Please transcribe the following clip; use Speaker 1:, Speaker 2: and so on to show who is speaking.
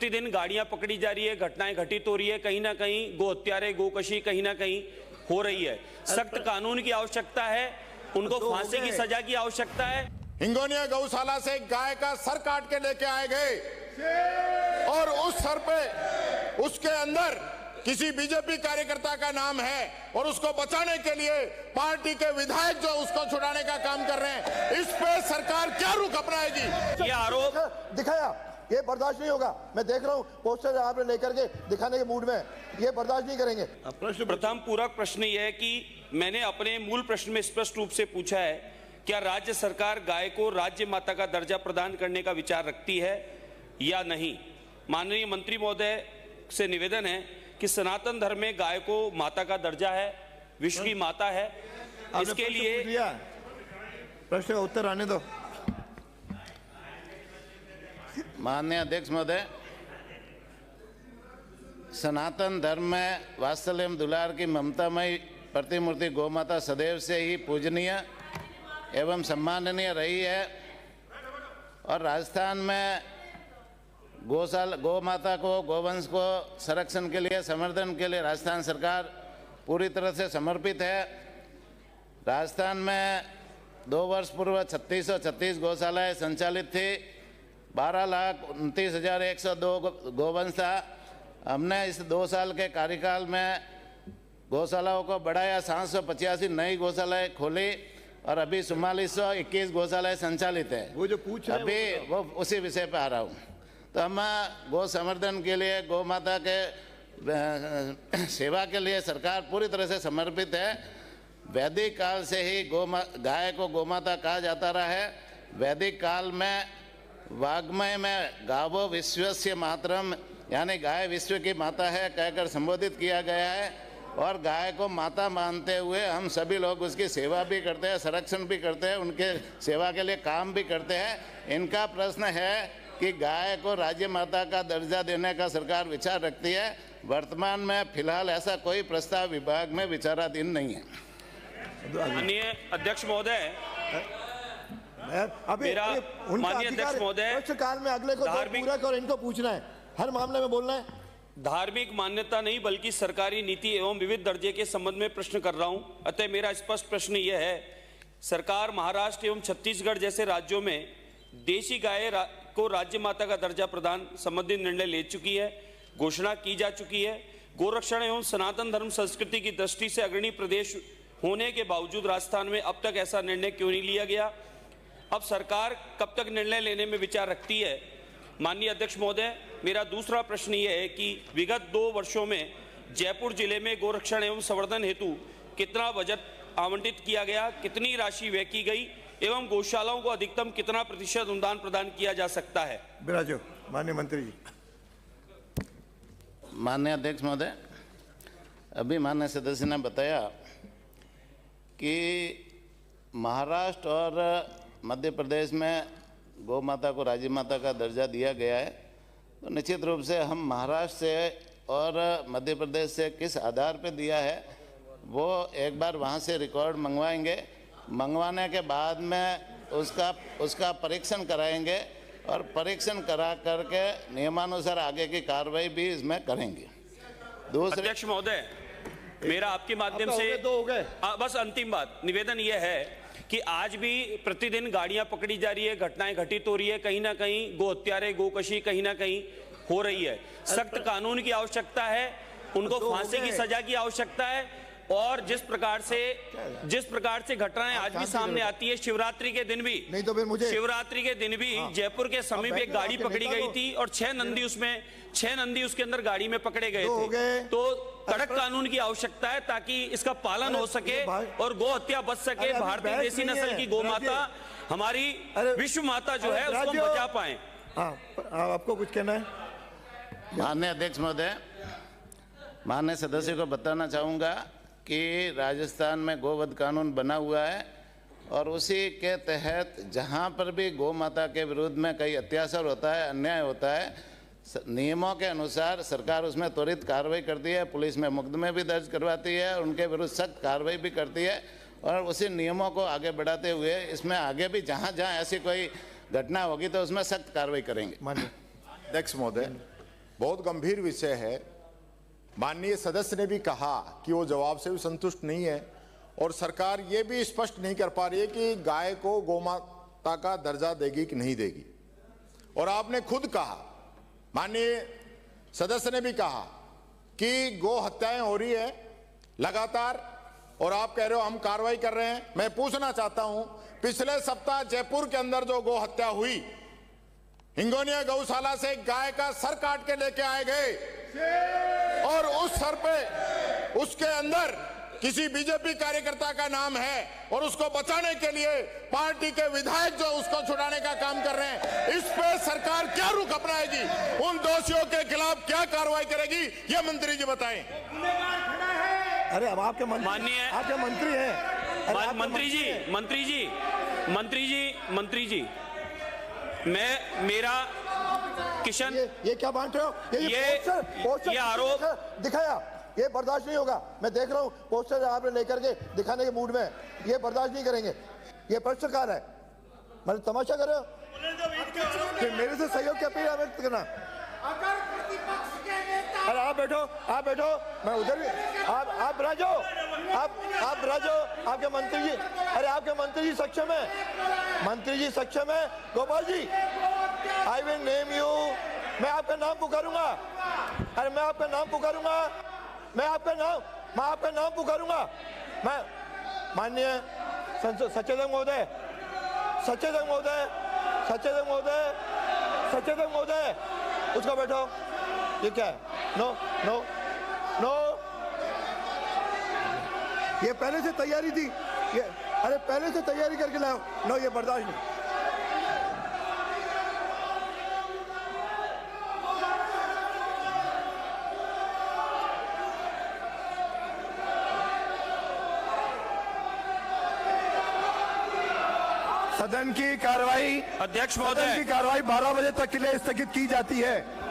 Speaker 1: प्रतिदिन गाड़ियां पकड़ी जा रही है, घटनाएं घटित हो रही है, कहीं ना कहीं गो हत्यारे गोकशी कहीं ना कहीं हो रही है। सख्त कानून की आवश्यकता है, उनको फांसी की सजा की आवश्यकता है।
Speaker 2: हिंगोनिया गौशाला से गाय का सर काट के लेके आए गए और उस सर पे उसके अंदर किसी बीजेपी कार्यकर्ता का नाम है और उसको बचाने के लिए पार्टी के विधायक जो उसको छुड़ाने का काम कर रहे हैं, इस पे सरकार क्या रुख अपनाएगी?
Speaker 1: ये आरोप
Speaker 3: दिखाया, ये बर्दाश्त नहीं होगा। मैं देख रहा हूँ पोस्टर आपने लेकर के दिखाने के मूड में, ये बर्दाश्त नहीं करेंगे।
Speaker 1: प्रथम पूरक प्रश्न यह है कि मैंने अपने मूल प्रश्न में स्पष्ट रूप से पूछा है, क्या राज्य सरकार गाय को राज्य माता का दर्जा प्रदान करने का विचार रखती है या नहीं? माननीय मंत्री महोदय से निवेदन है कि सनातन धर्म में गाय को माता का दर्जा है, विश्व की माता है। इसके लिए
Speaker 3: प्रश्न का उत्तर आने दो।
Speaker 4: माननीय अध्यक्ष महोदय, सनातन धर्म में वात्सल्य एवं दुलार की ममतामयी प्रतिमूर्ति गौ माता सदैव से ही पूजनीय एवं सम्माननीय रही है और राजस्थान में गौ माता को, गोवंश को संरक्षण के लिए, संवर्धन के लिए राजस्थान सरकार पूरी तरह से समर्पित है। राजस्थान में 2 वर्ष पूर्व 3636 गौशालाएँ संचालित थी, 12,29,102 गोवंश था। हमने इस 2 साल के कार्यकाल में गौशालाओं को बढ़ाया, 785 नई गौशालाएँ खोली और अभी 4421 गौशालाएँ संचालित है।
Speaker 3: वो जो पूछ रहे
Speaker 4: अभी वो उसी विषय पे आ रहा हूँ। तो हम गौ संवर्धन के लिए, गौ माता के सेवा के लिए सरकार पूरी तरह से समर्पित है। वैदिक काल से ही गाय को गौ माता कहा जाता रहा है। वैदिक काल में वाग्मय में गावो विश्वस्य मातरम, यानी गाय विश्व की माता है कहकर संबोधित किया गया है और गाय को माता मानते हुए हम सभी लोग उसकी सेवा भी करते हैं, संरक्षण भी करते हैं, उनके सेवा के लिए काम भी करते हैं। इनका प्रश्न है कि गाय को राज्य माता का दर्जा देने का सरकार विचार रखती है। वर्तमान में फिलहाल ऐसा कोई प्रस्ताव विभाग में विचाराधीन नहीं है।
Speaker 1: माननीय अध्यक्ष महोदय,
Speaker 3: मेरा
Speaker 1: माननीय अध्यक्ष महोदय,
Speaker 3: काल में अगले को पूरक और इनको पूछना है, हर मामले में बोलना है।
Speaker 1: धार्मिक मान्यता नहीं बल्कि सरकारी नीति एवं विविध दर्जे के संबंध में प्रश्न कर रहा हूं। अतः मेरा स्पष्ट प्रश्न यह है, सरकार महाराष्ट्र एवं छत्तीसगढ़ जैसे राज्यों में देशी गाय को राज्य माता का दर्जा प्रदान संबंधित निर्णय ले चुकी है, घोषणा की जा चुकी है। गोरक्षण एवं सनातन धर्म संस्कृति की दृष्टि से अग्रणी प्रदेश होने के बावजूद राजस्थान में अब तक ऐसा निर्णय क्यों नहीं लिया गया? अब सरकार कब तक निर्णय लेने में विचार रखती है? माननीय अध्यक्ष महोदय, मेरा दूसरा प्रश्न यह है कि विगत 2 वर्षों में जयपुर जिले में गोरक्षण एवं संवर्धन हेतु कितना बजट आवंटित किया गया, कितनी राशि व्यय की गई एवं गौशालाओं को अधिकतम कितना प्रतिशत अनुदान प्रदान किया जा सकता है?
Speaker 3: बिराजो माननीय मंत्री जी।
Speaker 4: माननीय अध्यक्ष महोदय, अभी माननीय सदस्य ने बताया कि महाराष्ट्र और मध्य प्रदेश में गौ माता को राज्य माता का दर्जा दिया गया है। तो निश्चित रूप से हम महाराष्ट्र से और मध्य प्रदेश से किस आधार पर दिया है वो एक बार वहाँ से रिकॉर्ड मंगवाएंगे। मंगवाने के बाद में उसका परीक्षण कराएंगे और परीक्षण करा करके नियमानुसार आगे की कार्रवाई भी इसमें करेंगे। दूसरे
Speaker 1: अध्यक्ष महोदय, मेरा आपके माध्यम से बस अंतिम बात निवेदन यह है कि आज भी प्रतिदिन गाड़ियां पकड़ी जा रही है, घटनाएं घटित हो रही है, कहीं ना कहीं गो हत्यारे गोकशी कहीं ना कहीं हो रही है। सख्त कानून की आवश्यकता है, उनको फांसी की सजा की आवश्यकता है। और जिस प्रकार से घटनाएं आज भी सामने आती है, शिवरात्रि के दिन भी,
Speaker 3: नहीं तो फिर मुझे
Speaker 1: शिवरात्रि के दिन भी जयपुर के समीप एक गाड़ी पकड़ी गई थी और 6 नंदी उसके अंदर गाड़ी में पकड़े गए थे। तो कड़क कानून की आवश्यकता है ताकि इसका पालन हो सके और गौ हत्या बच सके। भारतीय देसी नस्ल की गौ माता, हमारी विश्व माता जो है, उसको हम बचा पाए।
Speaker 3: आपको कुछ कहना है?
Speaker 4: माननीय अध्यक्ष महोदय, माननीय सदस्य को बताना चाहूँगा कि राजस्थान में गोवध कानून बना हुआ है और उसी के तहत जहाँ पर भी गौ माता के विरुद्ध में कई अत्याचार होता है, अन्याय होता है, नियमों के अनुसार सरकार उसमें त्वरित कार्रवाई करती है, पुलिस में मुकदमे भी दर्ज करवाती है, उनके विरुद्ध सख्त कार्रवाई भी करती है और उसी नियमों को आगे बढ़ाते हुए इसमें आगे भी जहाँ जहाँ ऐसी कोई घटना होगी तो उसमें सख्त कार्रवाई करेंगे।
Speaker 2: अध्यक्ष महोदय, बहुत गंभीर विषय है। माननीय सदस्य ने भी कहा कि वो जवाब से भी संतुष्ट नहीं है और सरकार ये भी स्पष्ट नहीं कर पा रही है कि गाय को गोमाता का दर्जा देगी कि नहीं देगी। और आपने खुद कहा, माननीय सदस्य ने भी कहा कि गो हत्याएं हो रही है लगातार और आप कह रहे हो हम कार्रवाई कर रहे हैं। मैं पूछना चाहता हूं, पिछले सप्ताह जयपुर के अंदर जो गो हत्या हुई, हिंगोनिया गौशाला से गाय का सर काट के लेके आए गए और उस सर पे उसके अंदर किसी बीजेपी कार्यकर्ता का नाम है और उसको बचाने के लिए पार्टी के विधायक जो उसको छुड़ाने का काम कर रहे हैं। इस पे सरकार क्या रुख अपनाएगी, उन दोषियों के खिलाफ क्या कार्रवाई करेगी, ये मंत्री जी बताएं।
Speaker 3: अरे अब आपके मंत्री हैं।
Speaker 1: मंत्री जी मेरा किशन
Speaker 3: ये क्या बांट रहे हो? ये
Speaker 1: आरोप
Speaker 3: दिखाया, ये बर्दाश्त नहीं होगा। मैं देख रहा हूँ पोस्टर आपने लेकर के दिखाने के मूड में, ये बर्दाश्त नहीं करेंगे। ये भ्रष्टाचार है। मतलब तमाशा कर रहे हो कि मेरे से सहयोग की अपील व्यक्त करना। अरे आप बैठो, मैं उधर भी, आप राजो, आप राजो, आपके मंत्री जी, अरे आपके मंत्री जी सक्षम है, Gopal ji, I will name you, मैं आपका नाम पुकारूंगा। अरे मैं आपका नाम पुकारूंगा। मैं माननीय सचेतक महोदय, उसको बैठो। ये क्या है? नो, ये पहले से तैयारी थी। अरे पहले से तैयारी करके लाओ। नो, ये बर्दाश्त नहीं।
Speaker 5: सदन की कार्रवाई
Speaker 1: 12 बजे
Speaker 5: तक के लिए स्थगित की जाती है।